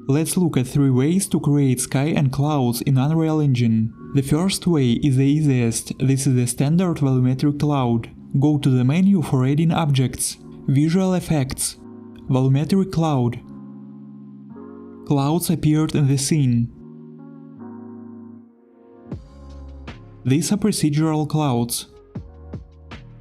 Let's look at 3 ways to create sky and clouds in Unreal Engine. The first way is the easiest. This is the standard volumetric cloud. Go to the menu for adding objects, Visual Effects, Volumetric Cloud. Clouds appeared in the scene. These are procedural clouds.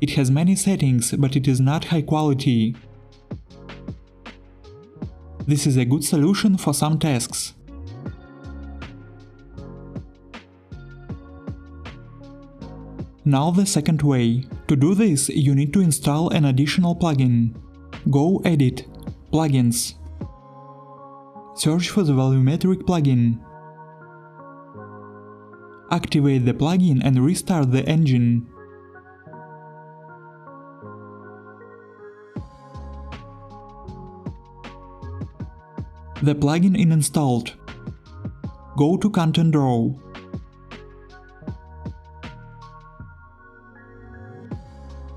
It has many settings, but it is not high quality. This is a good solution for some tasks. Now the second way. To do this, you need to install an additional plugin. Go Edit, Plugins. Search for the volumetric plugin. Activate the plugin and restart the engine. The plugin is installed. Go to Content Draw.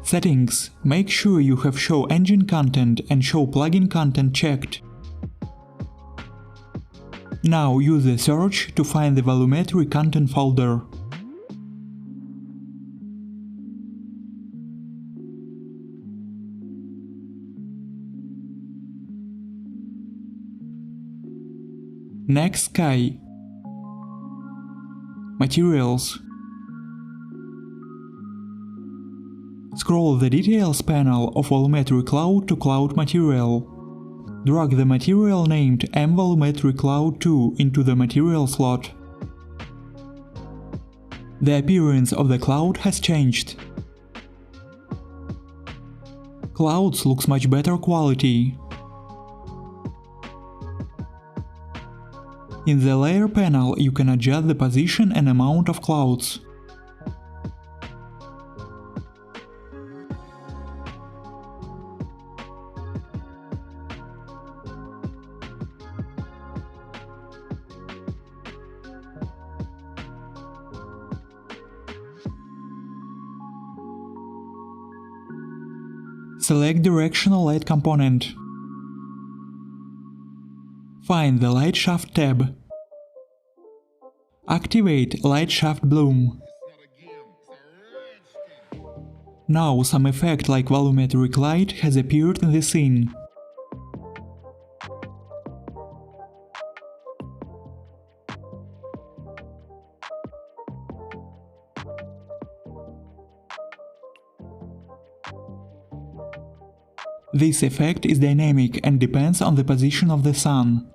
Settings. Make sure you have Show Engine Content and Show Plugin Content checked. Now use the search to find the volumetric content folder. Next, Sky. Materials. Scroll the Details panel of Volumetric Cloud to Cloud Material. Drag the material named mVolumetric Cloud 2 into the material slot. The appearance of the cloud has changed. Clouds looks much better quality. In the Layer panel you can adjust the position and amount of clouds. Select Directional Light component. Find the Light Shaft tab. Activate Light Shaft Bloom. Now some effect like volumetric light has appeared in the scene. This effect is dynamic and depends on the position of the sun.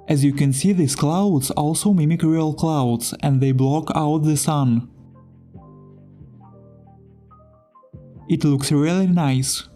As you can see, these clouds also mimic real clouds and they block out the sun. It looks really nice.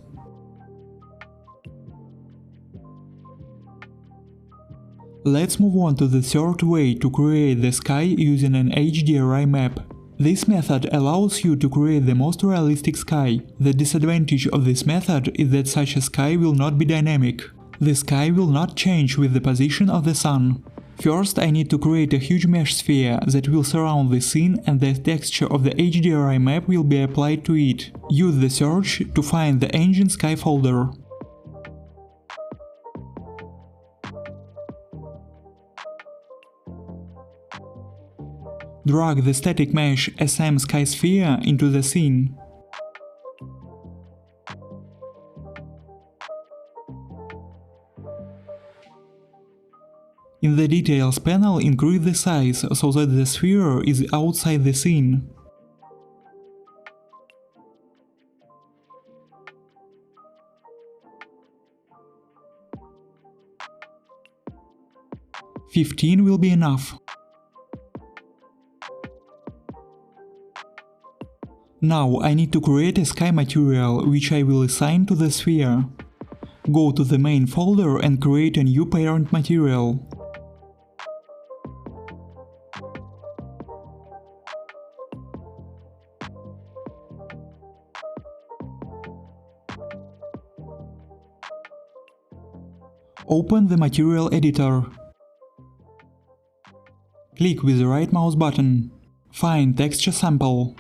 Let's move on to the third way to create the sky using an HDRI map. This method allows you to create the most realistic sky. The disadvantage of this method is that such a sky will not be dynamic. The sky will not change with the position of the sun. First, I need to create a huge mesh sphere that will surround the scene and the texture of the HDRI map will be applied to it. Use the search to find the engine sky folder. Drag the static mesh SM Sky Sphere into the scene. In the Details panel, increase the size so that the sphere is outside the scene. "15 will be enough. Now I need to create a sky material which I will assign to the sphere. Go to the main folder and create a new parent material. Open the material editor. Click with the right mouse button. Find Texture Sample.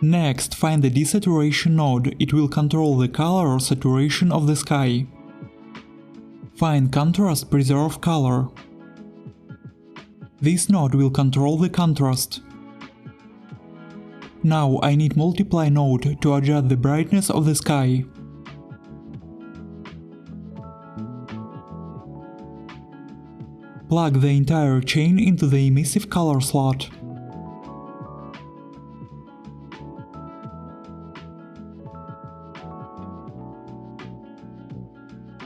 Next, find the desaturation node, it will control the color or saturation of the sky. Find contrast, preserve color. This node will control the contrast. Now I need multiply node to adjust the brightness of the sky. Plug the entire chain into the emissive color slot.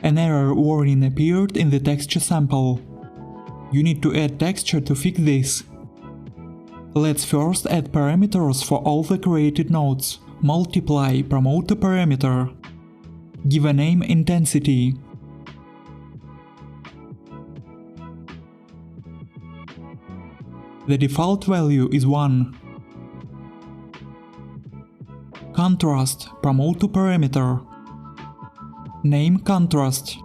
An error warning appeared in the texture sample. You need to add texture to fix this. Let's first add parameters for all the created nodes. Multiply, promote to parameter. Give a name intensity. The default value is 1. Contrast, promote to parameter. Name contrast.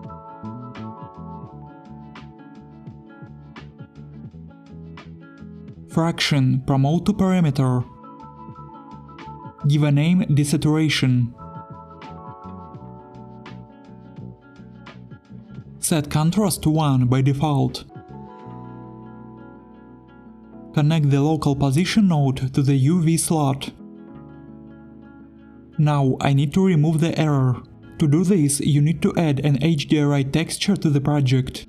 Fraction, promote to parameter. Give a name desaturation. Set contrast to 1 by default. Connect the local position node to the UV slot. Now I need to remove the error. To do this, you need to add an HDRI texture to the project.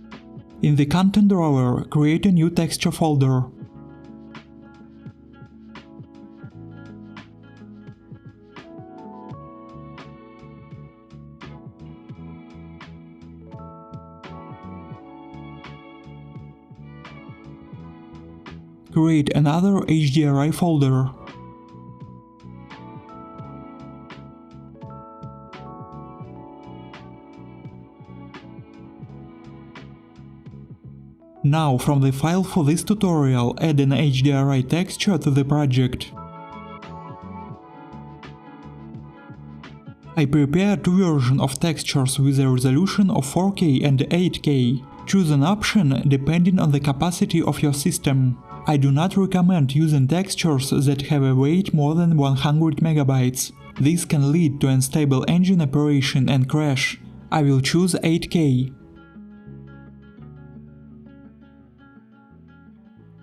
In the content drawer, create a new texture folder. Create another HDRI folder. Now from the file for this tutorial, add an HDRI texture to the project. I prepared two versions of textures with a resolution of 4K and 8K. Choose an option depending on the capacity of your system. I do not recommend using textures that have a weight more than 100 MB. This can lead to unstable engine operation and crash. I will choose 8K.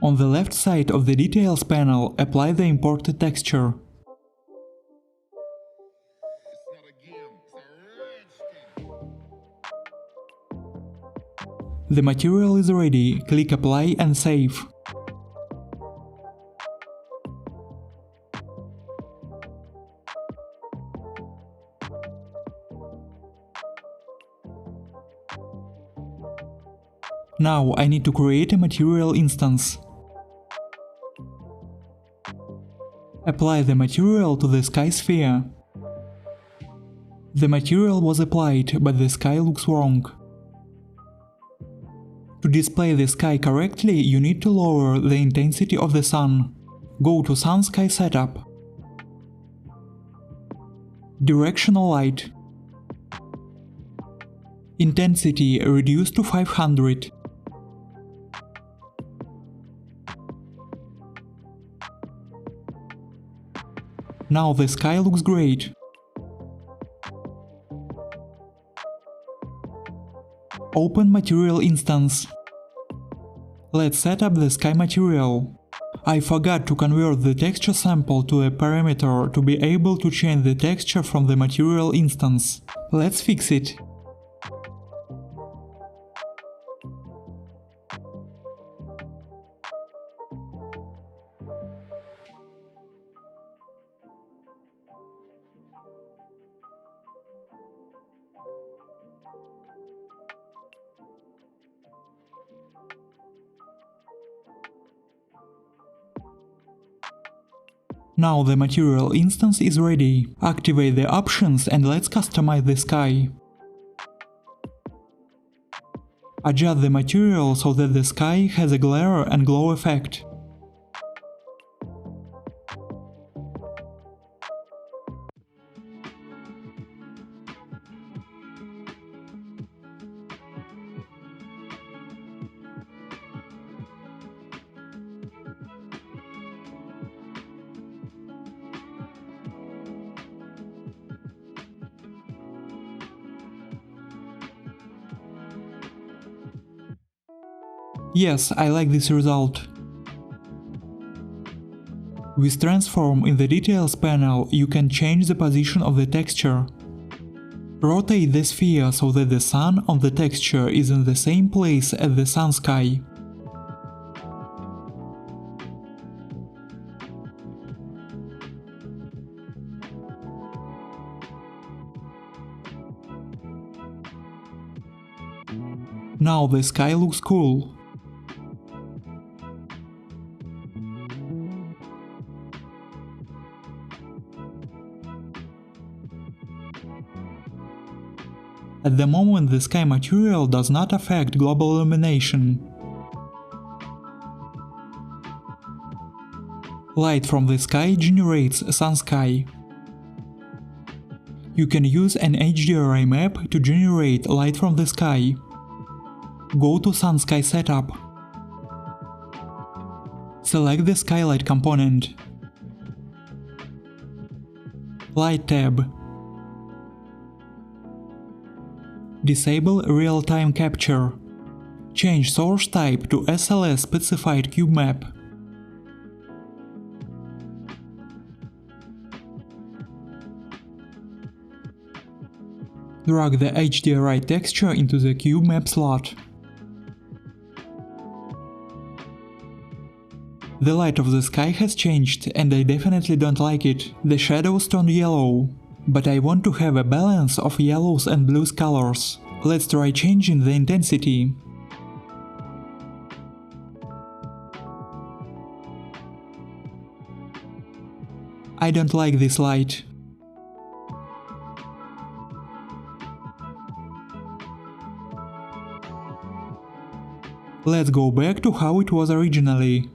On the left side of the Details panel, apply the imported texture. The material is ready, click Apply and Save. Now I need to create a material instance. Apply the material to the sky sphere. The material was applied, but the sky looks wrong. To display the sky correctly, you need to lower the intensity of the sun. Go to Sun Sky Setup. Directional light. Intensity reduced to 500. Now the sky looks great. Open Material Instance. Let's set up the sky material. I forgot to convert the texture sample to a parameter to be able to change the texture from the material instance. Let's fix it. Now the material instance is ready. Activate the options and let's customize the sky. Adjust the material so that the sky has a glare and glow effect. Yes, I like this result. With Transform in the Details panel, you can change the position of the texture. Rotate the sphere so that the sun on the texture is in the same place as the sun sky. Now the sky looks cool. At the moment, the sky material does not affect global illumination. Light from the sky generates sun sky. You can use an HDRI map to generate light from the sky. Go to Sun Sky Setup. Select the skylight component. Light tab. Disable real-time capture. Change source type to SLS specified cube map. Drag the HDRI texture into the cube map slot. The light of the sky has changed and I definitely don't like it. The shadows turned yellow. But I want to have a balance of yellows and blues colors. Let's try changing the intensity. I don't like this light. Let's go back to how it was originally.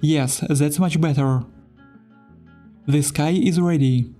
Yes, that's much better. The sky is ready.